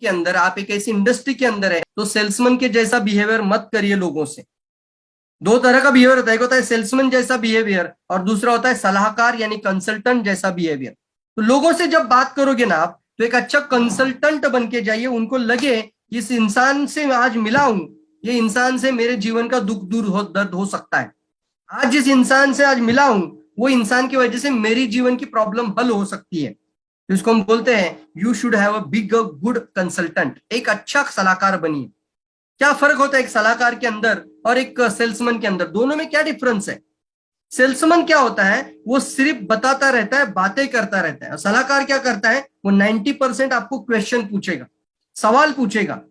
के अंदर, आप एक ऐसी इंडस्ट्री के अंदर है, तो सेल्समैन के जैसा बिहेवियर मत करिए लोगों से। दो तरह का बिहेवियर होता है, एक होता है सेल्समैन जैसा बिहेवियर और दूसरा होता है सलाहकार यानी कंसल्टेंट जैसा बिहेवियर। तो लोगों से जब बात करोगे ना आप, तो एक अच्छा कंसल्टेंट बन के जाइए। उनको लगे इस इंसान से मैं आज मिला हूं, ये इंसान से मेरे जीवन का दुख दूर हो, दर्द हो सकता है। आज जिस इंसान से आज मिला हूं, वो इंसान की वजह से मेरी जीवन की प्रॉब्लम हल हो सकती है। तो इसको हम बोलते हैं you should have a big good consultant. एक अच्छा सलाहकार बनिए। क्या फर्क होता है एक सलाहकार के अंदर और एक सेल्समैन के अंदर? दोनों में क्या डिफरेंस है? सेल्समैन क्या होता है, वो सिर्फ बताता रहता है, बातें करता रहता है। और सलाहकार क्या करता है, वो 90% आपको क्वेश्चन पूछेगा, सवाल पूछेगा।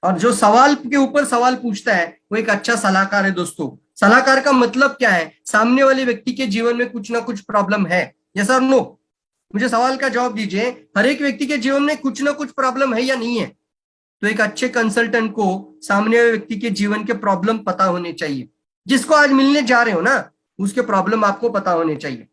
और जो सवाल के ऊपर सवाल पूछता है वो एक अच्छा सलाहकार है। दोस्तों, सलाहकार का मतलब क्या है? सामने वाले व्यक्ति के जीवन में कुछ ना कुछ प्रॉब्लम है, यस और नो? मुझे सवाल का जवाब दीजिए, हर एक व्यक्ति के जीवन में कुछ ना कुछ प्रॉब्लम है या नहीं है? तो एक अच्छे कंसल्टेंट को सामने वाले व्यक्ति के जीवन के प्रॉब्लम पता होने चाहिए। जिसको आज मिलने जा रहे हो ना, उसके प्रॉब्लम आपको पता होने चाहिए।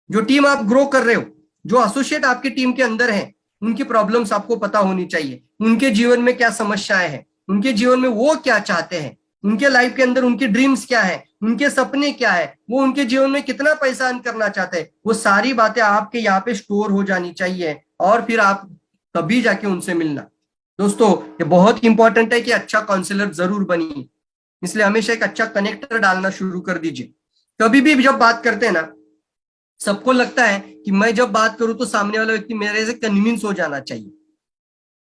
जो टीम आप ग्रो कर रहे हो, जो एसोसिएट आपकी टीम के अंदर है, उनकी प्रॉब्लम्स आपको पता होनी चाहिए। उनके जीवन में क्या समस्याएं हैं, उनके जीवन में वो क्या चाहते हैं, उनके लाइफ के अंदर उनकी ड्रीम्स क्या है, उनके सपने क्या है, वो उनके जीवन में कितना पैसा अर्न करना चाहते हैं, वो सारी बातें आपके यहाँ पे स्टोर हो जानी चाहिए। और फिर आप तभी जाके उनसे मिलना। दोस्तों, ये बहुत इंपॉर्टेंट है कि अच्छा काउंसलर जरूर बनिए। इसलिए हमेशा एक अच्छा कनेक्टर डालना शुरू कर दीजिए। कभी भी जब बात करते हैं ना, सबको लगता है कि मैं जब बात करूं तो सामने वाला व्यक्ति मेरे से कन्विंस हो जाना चाहिए।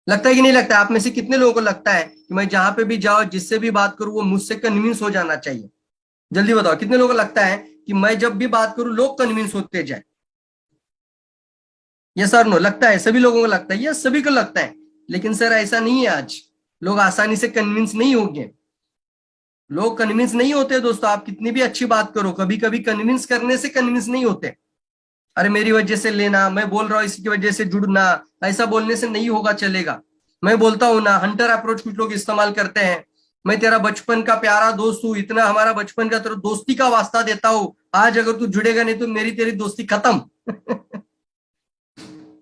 लगता है कि नहीं लगता है? आप में से कितने लोगों को लगता है कि मैं जहां पे भी जाऊं, जिससे भी बात करूं, वो मुझसे कन्विंस हो जाना चाहिए? जल्दी बताओ, कितने लोगों को लगता है कि मैं जब भी बात करूं लोग कन्विंस होते जाए? ये सर नो लगता है? सभी लोगों को लगता है? यस, सभी को लगता है। लेकिन सर ऐसा नहीं है। आज लोग आसानी से कन्विंस नहीं होंगे। लोग कन्विंस नहीं होते दोस्तों। आप कितनी भी अच्छी बात करो, कभी कभी कन्विंस करने से कन्विंस नहीं होते। अरे मेरी वजह से लेना, मैं बोल रहा हूँ इसकी वजह से जुड़ना, ऐसा बोलने से नहीं होगा, चलेगा। मैं बोलता हूं ना, हंटर अप्रोच कुछ लोग इस्तेमाल करते हैं। मैं तेरा बचपन का प्यारा दोस्त हूँ, इतना हमारा बचपन का तेरा दोस्ती का वास्ता देता हूँ, आज अगर तू जुड़ेगा नहीं तो मेरी तेरी दोस्ती खत्म।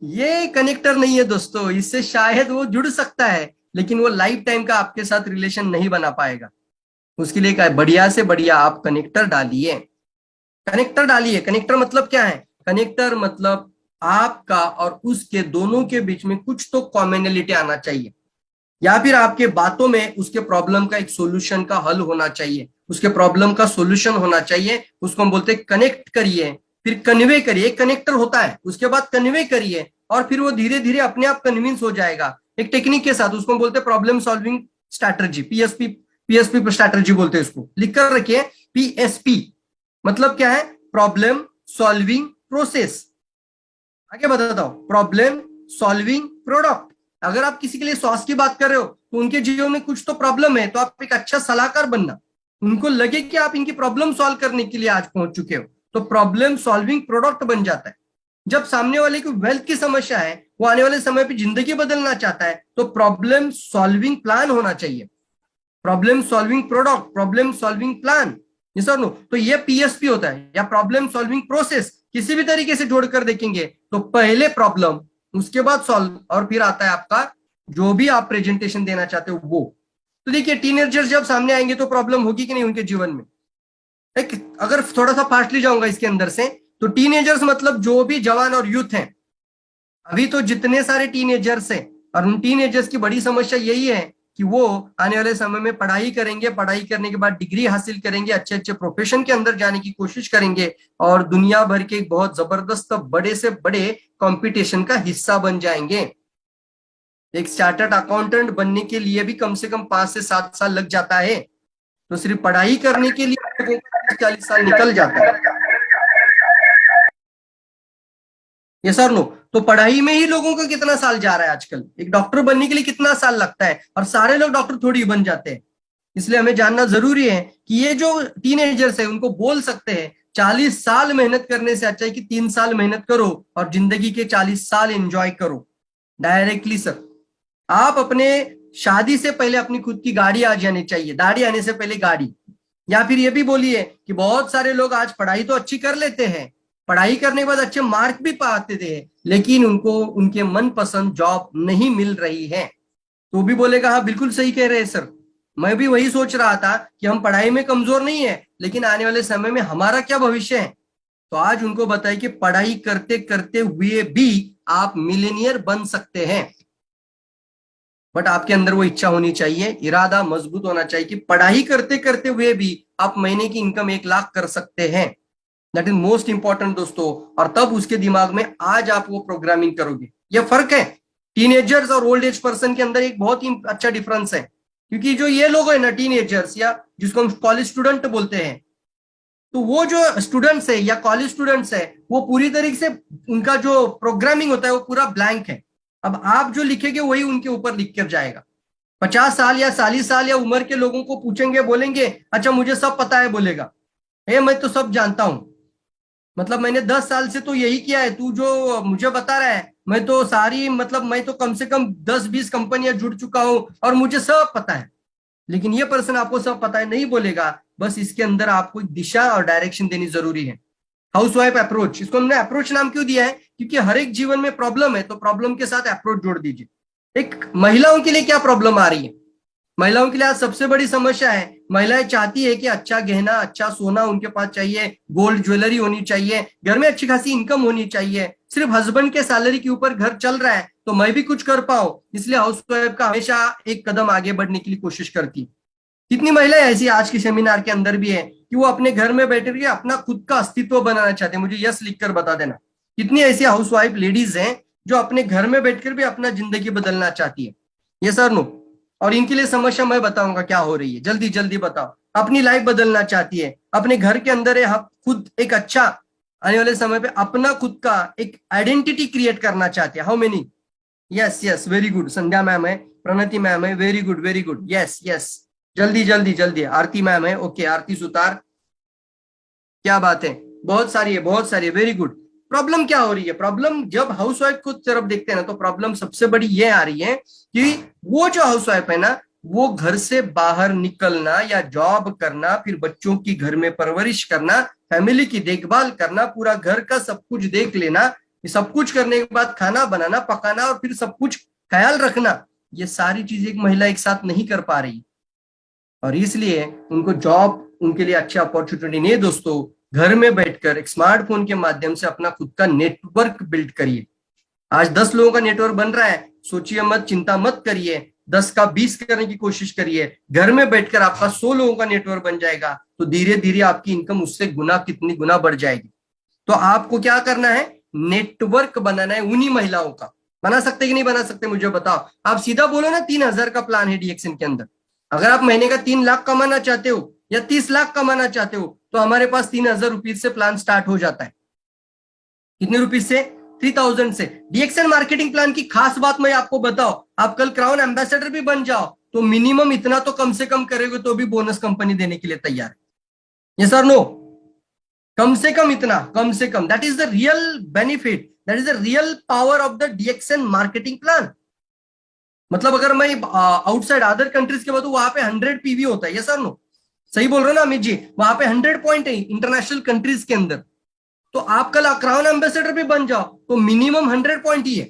ये कनेक्टर नहीं है दोस्तों। इससे शायद वो जुड़ सकता है, लेकिन वो लाइफ टाइम का आपके साथ रिलेशन नहीं बना पाएगा। उसके लिए क्या है, बढ़िया से बढ़िया आप कनेक्टर डालिए। कनेक्टर डालिए। कनेक्टर मतलब क्या है? कनेक्टर मतलब आपका और उसके दोनों के बीच में कुछ तो कॉमनैलिटी आना चाहिए, या फिर आपके बातों में उसके प्रॉब्लम का एक सॉल्यूशन का हल होना चाहिए, उसके प्रॉब्लम का सॉल्यूशन होना चाहिए। उसको हम बोलते हैं कनेक्ट करिए, फिर कन्वे करिए। एक कनेक्टर होता है, उसके बाद कन्वे करिए, और फिर वो धीरे धीरे अपने आप कन्विंस हो जाएगा एक टेक्निक के साथ। उसको बोलते हैं problem solving strategy, PSP. PSP strategy बोलते हैं इसको, लिख कर रखिए। पीएसपी मतलब क्या है? Problem solving process. आगे बताता हूं, प्रॉब्लम सॉल्विंग प्रोडक्ट। अगर आप किसी के लिए सॉस की बात कर रहे हो तो उनके जीवन में कुछ तो प्रॉब्लम है, तो आप एक अच्छा सलाहकार बनना। उनको लगे कि आप इनकी प्रॉब्लम सॉल्व करने के लिए आज पहुंच चुके हो, तो प्रॉब्लम सॉल्विंग प्रोडक्ट बन जाता है। जब सामने वाले को वेल्थ की समस्या है, वो आने वाले समय पे जिंदगी बदलना चाहता है, तो प्रॉब्लम सॉल्विंग प्लान होना चाहिए। Problem solving product, problem solving plan, ये सर नो। तो ये पीएसपी होता है, या प्रॉब्लम सॉल्विंग प्रोसेस। किसी भी तरीके से जोड़कर देखेंगे तो पहले प्रॉब्लम, उसके बाद सॉल्व, और फिर आता है आपका जो भी आप प्रेजेंटेशन देना चाहते हो वो। तो देखिए, टीनेजर्स जब सामने आएंगे तो प्रॉब्लम होगी कि नहीं उनके जीवन में? एक अगर थोड़ा सा फास्टली जाऊंगा इसके अंदर से, तो टीनेजर्स मतलब जो भी जवान और यूथ हैं। अभी तो जितने सारे टीनेजर्स हैं, और उन टीनेजर्स की बड़ी समस्या यही है कि वो आने वाले समय में पढ़ाई करेंगे, पढ़ाई करने के बाद डिग्री हासिल करेंगे, अच्छे अच्छे प्रोफेशन के अंदर जाने की कोशिश करेंगे, और दुनिया भर के बहुत जबरदस्त बड़े से बड़े कंपटीशन का हिस्सा बन जाएंगे। एक चार्टर्ड अकाउंटेंट बनने के लिए भी कम से कम 5 से 7 साल लग जाता है। तो सिर्फ पढ़ाई करने के लिए 40 साल निकल जाता है। ये सर नो। तो पढ़ाई में ही लोगों का कितना साल जा रहा है आजकल? एक डॉक्टर बनने के लिए कितना साल लगता है? और सारे लोग डॉक्टर थोड़ी बन जाते हैं। इसलिए हमें जानना जरूरी है कि ये जो टीनेजर्स है उनको बोल सकते हैं 40 साल मेहनत करने से अच्छा है कि 3 साल मेहनत करो और जिंदगी के 40 साल एंजॉय करो। डायरेक्टली सर, आप अपने शादी से पहले अपनी खुद की गाड़ी आ जानी चाहिए, दाढ़ी आने से पहले गाड़ी। या फिर ये भी बोलिए कि बहुत सारे लोग आज पढ़ाई तो अच्छी कर लेते हैं, पढ़ाई करने के बाद अच्छे मार्क भी पाते थे, लेकिन उनको उनके मनपसंद जॉब नहीं मिल रही है। तो भी बोलेगा हाँ बिल्कुल सही कह रहे हैं सर, मैं भी वही सोच रहा था कि हम पढ़ाई में कमजोर नहीं है, लेकिन आने वाले समय में हमारा क्या भविष्य है। तो आज उनको बताइए कि पढ़ाई करते करते हुए भी आप मिलेनियर बन सकते हैं, बट आपके अंदर वो इच्छा होनी चाहिए, इरादा मजबूत होना चाहिए कि पढ़ाई करते करते हुए भी आप महीने की इनकम 1 लाख कर सकते हैं। दैट इज मोस्ट इंपॉर्टेंट दोस्तों। और तब उसके दिमाग में आज आप वो प्रोग्रामिंग करोगे। ये फर्क है टीनेजर्स और ओल्ड एज पर्सन के अंदर, एक बहुत ही अच्छा डिफरेंस है। क्योंकि जो ये लोग है ना टीनेजर्स, या जिसको हम कॉलेज स्टूडेंट बोलते हैं, तो वो जो स्टूडेंट्स है या कॉलेज स्टूडेंट्स है, वो पूरी तरीके से उनका जो प्रोग्रामिंग होता है वो पूरा ब्लैंक है। अब आप जो लिखेंगे वही उनके ऊपर लिख कर जाएगा। 50 साल या 40 साल या उम्र के लोगों को पूछेंगे, बोलेंगे अच्छा मुझे सब पता है, बोलेगा मैं तो सब जानता हूं, मतलब मैंने 10 साल से तो यही किया है, तू जो मुझे बता रहा है मैं तो सारी, मतलब मैं तो कम से कम 10-20 कंपनियां जुड़ चुका हूं और मुझे सब पता है। लेकिन ये पर्सन आपको सब पता है नहीं बोलेगा, बस इसके अंदर आपको दिशा और डायरेक्शन देनी जरूरी है। हाउस वाइफ अप्रोच, इसको हमने अप्रोच नाम क्यों दिया है, क्योंकि हर एक जीवन में प्रॉब्लम है, तो प्रॉब्लम के साथ अप्रोच जोड़ दीजिए। एक महिलाओं के लिए क्या प्रॉब्लम आ रही है, महिलाओं के लिए आज सबसे बड़ी समस्या है, महिलाएं चाहती है कि अच्छा गहना, अच्छा सोना उनके पास चाहिए, गोल्ड ज्वेलरी होनी चाहिए, घर में अच्छी खासी इनकम होनी चाहिए। सिर्फ हस्बैंड के सैलरी के ऊपर घर चल रहा है तो मैं भी कुछ कर पाऊं, इसलिए हाउस वाइफ का हमेशा एक कदम आगे बढ़ने के लिए कोशिश करती है। कितनी महिलाएं ऐसी आज के सेमिनार के अंदर भी है कि वो अपने घर में बैठ के अपना खुद का अस्तित्व बनाना चाहते हैं, मुझे यस लिखकर बता देना। कितनी ऐसी हाउस वाइफ लेडीज हैं जो अपने घर में बैठकर भी अपना जिंदगी बदलना चाहती है, ये सर नो। और इनके लिए समस्या मैं बताऊंगा क्या हो रही है, जल्दी जल्दी बताओ। अपनी लाइफ बदलना चाहती है, अपने घर के अंदर है खुद एक अच्छा, आने वाले समय पे अपना खुद का एक आइडेंटिटी क्रिएट करना चाहती है। How many? Yes yes, very good. Sandhya ma'am है, प्रणति मैम है, very good very good, yes yes, जल्दी जल्दी जल्दी। आरती मैम है, ओके, आरती सुतार, क्या बात है, बहुत सारी है, बहुत सारी है, वेरी गुड। प्रॉब्लम क्या हो रही है, प्रॉब्लम जब हाउसवाइफ को तरफ देखते हैं ना, तो प्रॉब्लम सबसे बड़ी ये आ रही है कि वो जो हाउसवाइफ है ना, वो घर से बाहर निकलना या जॉब करना, फिर बच्चों की घर में परवरिश करना, फैमिली की देखभाल करना, पूरा घर का सब कुछ देख लेना, सब कुछ करने के बाद खाना बनाना, पकाना और फिर सब कुछ ख्याल रखना, ये सारी चीजें एक महिला एक साथ नहीं कर पा रही। और इसलिए उनको जॉब उनके लिए अच्छी अपॉर्चुनिटी नहीं है दोस्तों। घर में बैठकर एक स्मार्टफोन के माध्यम से अपना खुद का नेटवर्क बिल्ड करिए। आज 10 लोगों का नेटवर्क बन रहा है, सोचिए मत, चिंता मत करिए, 10 का 20 करने की कोशिश करिए। घर में बैठकर आपका 100 लोगों का नेटवर्क बन जाएगा, तो धीरे धीरे आपकी इनकम उससे गुना कितनी गुना बढ़ जाएगी। तो आपको क्या करना है, नेटवर्क बनाना है उन्हीं महिलाओं का। बना सकते कि नहीं बना सकते मुझे बताओ। आप सीधा बोलो ना, 3,000 का प्लान है डीएक्सएन के अंदर। अगर आप महीने का 3 लाख कमाना चाहते हो या 30 लाख कमाना चाहते हो, तो हमारे पास 3,000 रुपीज से प्लान स्टार्ट हो जाता है। कितने रुपीज से? 3,000 से। डीएक्सएन मार्केटिंग प्लान की खास बात मैं आपको बताओ, आप कल क्राउन एम्बेसडर भी बन जाओ तो मिनिमम इतना तो कम से कम करेंगे तो भी बोनस कंपनी देने के लिए तैयार है। ये सर नो, कम से कम इतना, कम से कम, that is the real benefit, that is the real power of the DXN marketing plan. मतलब अगर मैं आउटसाइड अदर कंट्रीज के बताऊं, वहां पे 100 पीवी होता है, ये सर नो, सही बोल रहे हो ना अमित जी, वहां पे 100 पॉइंट है इंटरनेशनल कंट्रीज के अंदर। तो आप कल क्राउन एम्बेसडर भी बन जाओ तो मिनिमम 100 पॉइंट ही है।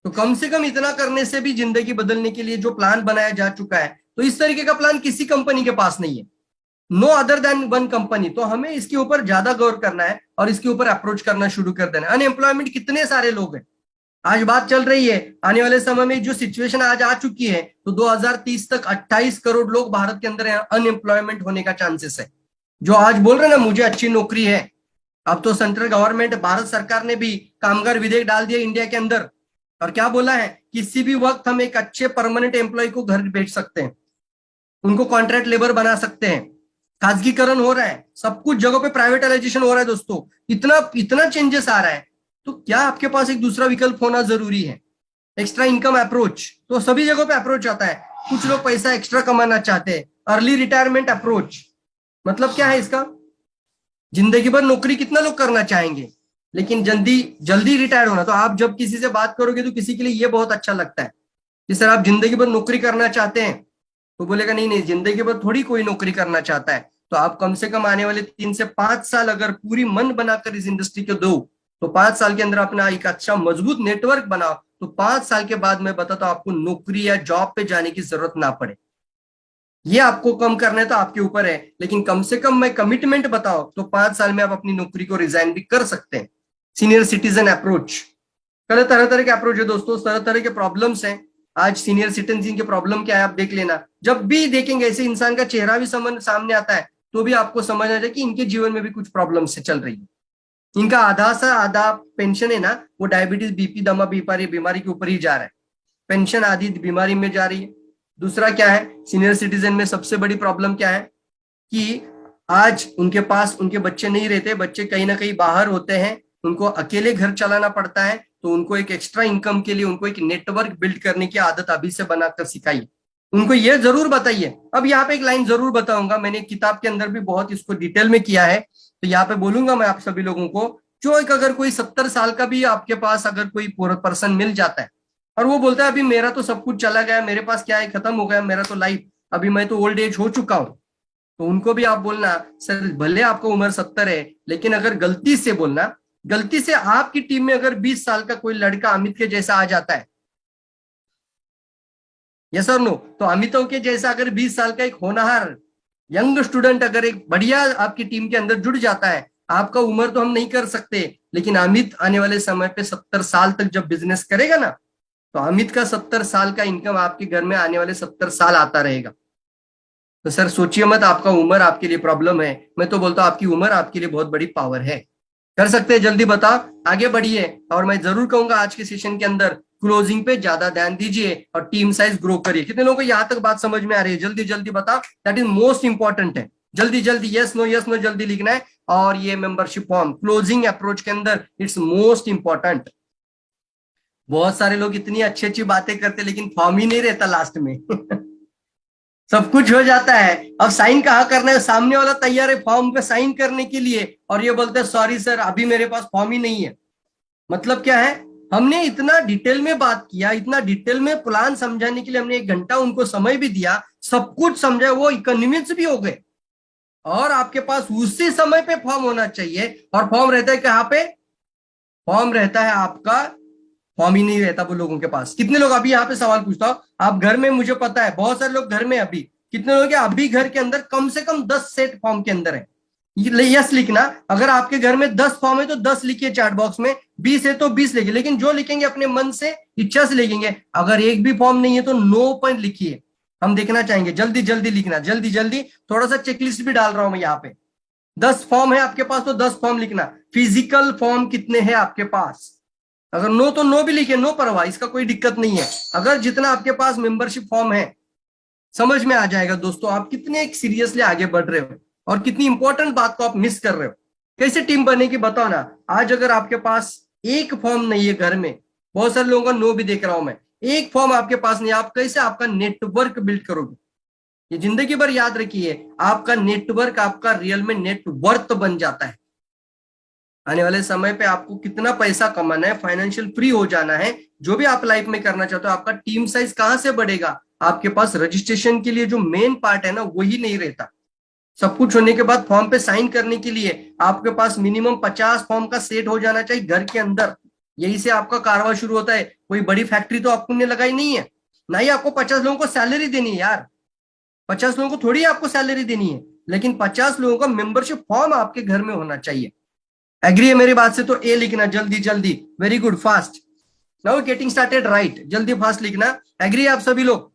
तो कम से कम इतना करने से भी जिंदगी बदलने के लिए जो प्लान बनाया जा चुका है, तो इस तरीके का प्लान किसी कंपनी के पास नहीं है, no other than one company. तो हमें इसके ऊपर ज्यादा गौर करना है और इसके ऊपर अप्रोच करना शुरू कर देना है। अनएम्प्लॉयमेंट कितने सारे लोग हैं, आज बात चल रही है, आने वाले समय में जो सिचुएशन आज आ चुकी है, तो 2030 तक 28 करोड़ लोग भारत के अंदर अनएम्प्लॉयमेंट होने का चांसेस है। जो आज बोल रहे हैं ना मुझे अच्छी नौकरी है, अब तो सेंट्रल गवर्नमेंट, भारत सरकार ने भी कामगार विधेयक डाल दिया इंडिया के अंदर, और क्या बोला है, किसी भी वक्त हम एक अच्छे परमानेंट एम्प्लॉय को घर भेज सकते हैं, उनको कॉन्ट्रैक्ट लेबर बना सकते हैं। खासगीकरण हो रहा है, सब कुछ जगहों पे प्राइवेटाइजेशन हो रहा है दोस्तों, इतना इतना चेंजेस आ रहा है। तो क्या आपके पास एक दूसरा विकल्प होना जरूरी है। एक्स्ट्रा इनकम अप्रोच, तो सभी जगहों पे अप्रोच आता है। कुछ लोग पैसा एक्स्ट्रा कमाना चाहते हैं, अर्ली रिटायरमेंट अप्रोच, मतलब क्या है इसका, जिंदगी भर नौकरी कितना लोग करना चाहेंगे, लेकिन जल्दी जल्दी रिटायर होना। तो आप जब किसी से बात करोगे तो किसी के लिए ये बहुत अच्छा लगता है कि सर आप जिंदगी भर नौकरी करना चाहते हैं, तो बोलेगा नहीं नहीं, जिंदगी भर थोड़ी कोई नौकरी करना चाहता है। तो आप कम से कम आने वाले 3 से 5 साल अगर पूरी मन बनाकर इस इंडस्ट्री को दो, तो 5 साल के अंदर अपना एक अच्छा मजबूत नेटवर्क बनाओ, तो 5 साल के बाद मैं बताता हूं आपको नौकरी या जॉब पे जाने की जरूरत ना पड़े। ये आपको कम करना है तो आपके ऊपर है, लेकिन कम से कम मैं कमिटमेंट बताओ तो 5 साल में आप अपनी नौकरी को रिजाइन भी कर सकते हैं। सीनियर सिटीजन अप्रोच, तरह तरह के अप्रोच है दोस्तों, तरह तरह के प्रॉब्लम्स हैं। आज सीनियर सिटीजन के प्रॉब्लम क्या है आप देख लेना, जब भी देखेंगे ऐसे इंसान का चेहरा भी सामने आता है तो भी आपको समझ आ जाए कि इनके जीवन में भी कुछ प्रॉब्लम्स चल रही है। इनका आधा से आधा पेंशन है ना, वो डायबिटीज, बीपी, दमा, बीमारी के ऊपर ही जा रहा है। पेंशन आधी बीमारी में जा रही है। दूसरा क्या है, सीनियर सिटीजन में सबसे बड़ी प्रॉब्लम क्या है कि आज उनके पास उनके बच्चे नहीं रहते, बच्चे कहीं ना कहीं बाहर होते हैं, उनको अकेले घर चलाना पड़ता है, तो उनको एक एक्स्ट्रा इनकम के लिए उनको एक नेटवर्क बिल्ड करने की आदत अभी से बनाकर सिखाइए। उनको ये जरूर बताइए। अब यहाँ पे एक लाइन जरूर बताऊंगा, मैंने किताब के अंदर भी बहुत इसको डिटेल में किया है, तो यहाँ पे बोलूंगा मैं आप सभी लोगों को, जो एक अगर कोई 70 साल का भी आपके पास अगर कोई पर्सन मिल जाता है और वो बोलता है अभी मेरा तो सब कुछ चला गया, मेरे पास क्या है, खत्म हो गया मेरा तो लाइफ, अभी मैं तो ओल्ड एज हो चुका हूं, तो उनको भी आप बोलना सर भले आपको उम्र 70 है, लेकिन अगर गलती से बोलना, गलती से आपकी टीम में अगर 20 साल का कोई लड़का अमित के जैसा आ जाता है, यस और नो, तो अमितों के जैसा अगर 20 साल का एक होनहार यंग स्टूडेंट अगर एक बढ़िया आपकी टीम के अंदर जुड़ जाता है, आपका उम्र तो हम नहीं कर सकते, लेकिन अमित आने वाले समय पे 70 साल तक जब बिजनेस करेगा ना, तो अमित का 70 साल का इनकम आपके घर में आने वाले 70 साल आता रहेगा। तो सर सोचिए मत आपका उम्र आपके लिए प्रॉब्लम है, मैं तो बोलता हूं आपकी उम्र आपके लिए बहुत बड़ी पावर है। कर सकते हैं, जल्दी बताओ, आगे बढ़िए। और मैं जरूर कहूंगा आज के सेशन के अंदर क्लोजिंग पे ज्यादा ध्यान दीजिए और टीम साइज ग्रो करिए। कितने लोगों को यहां तक बात समझ में आ रही है? जल्दी जल्दी बताओ, दैट इज मोस्ट इंपॉर्टेंट है। जल्दी जल्दी यस नो जल्दी लिखना है। और ये मेंबरशिप फॉर्म क्लोजिंग अप्रोच के अंदर इट्स मोस्ट इंपॉर्टेंट। बहुत सारे लोग इतनी अच्छी अच्छी बातें करते लेकिन फॉर्म ही नहीं रहता लास्ट में सब कुछ हो जाता है, अब साइन कहाँ करना है, सामने वाला तैयार है फॉर्म पे साइन करने के लिए और ये बोलते हैं सॉरी सर अभी मेरे पास फॉर्म ही नहीं है। मतलब क्या है, हमने इतना डिटेल में बात किया, इतना डिटेल में प्लान समझाने के लिए हमने 1 घंटा उनको समय भी दिया, सब कुछ समझा, वो कन्विंस भी हो गए, और आपके पास उसी समय पे फॉर्म होना चाहिए। और फॉर्म रहता है कहाँ पे? फॉर्म रहता है आपका, फॉर्म ही नहीं रहता वो लोगों के पास। कितने लोग, अभी यहाँ पे सवाल पूछता हूँ, आप घर में, मुझे पता है बहुत सारे लोग घर में, अभी कितने लोग हैं अभी घर के अंदर कम से कम 10 सेट फॉर्म के अंदर है? यस लिखना, अगर आपके घर में 10 फॉर्म है तो 10 लिखिए चैट बॉक्स में, 20 है तो 20 लिखिए, लेकिन जो लिखेंगे अपने मन से, इच्छा से लिखेंगे। अगर एक भी फॉर्म नहीं है तो नो पॉइंट लिखिए, हम देखना चाहेंगे। जल्दी जल्दी लिखना, जल्दी जल्दी। थोड़ा सा चेकलिस्ट भी डाल रहा हूं मैं यहाँ पे। 10 फॉर्म है आपके पास तो 10 फॉर्म लिखना। फिजिकल फॉर्म कितने हैं आपके पास? अगर नो तो नो भी लिखे, नो परवाह, इसका कोई दिक्कत नहीं है। अगर जितना आपके पास मेंबरशिप फॉर्म है, समझ में आ जाएगा दोस्तों आप कितने सीरियसली आगे बढ़ रहे हो और कितनी इंपॉर्टेंट बात को आप मिस कर रहे हो। कैसे टीम बनेगी बताओ ना। आज अगर आपके पास एक फॉर्म नहीं है घर में, बहुत सारे लोगों का नो भी देख रहा हूं मैं, एक फॉर्म आपके पास नहीं, आप कैसे आपका नेटवर्क बिल्ड करोगे? ये जिंदगी भर याद रखिए, आपका नेटवर्क आपका रियल में नेटवर्थ बन जाता है। आने वाले समय पे आपको कितना पैसा कमाना है, फाइनेंशियल फ्री हो जाना है, जो भी आप लाइफ में करना चाहते हो, आपका टीम साइज कहां से बढ़ेगा? आपके पास रजिस्ट्रेशन के लिए जो मेन पार्ट है ना, वही नहीं रहता। सब कुछ होने के बाद फॉर्म पे साइन करने के लिए आपके पास मिनिमम 50 फॉर्म का सेट हो जाना चाहिए घर के अंदर। यही से आपका कारवा शुरू होता है। कोई बड़ी फैक्ट्री तो आपने लगाई नहीं है, ना ही आपको 50 लोगों को सैलरी देनी है यार। 50 लोगों को थोड़ी आपको सैलरी देनी है, लेकिन 50 लोगों का मेंबरशिप फॉर्म आपके घर में होना चाहिए। एग्री है मेरी बात से? तो ए लिखना जल्दी जल्दी, very good, fast. Now getting started, right, जल्दी फास्ट लिखना। एग्री आप सभी लोग?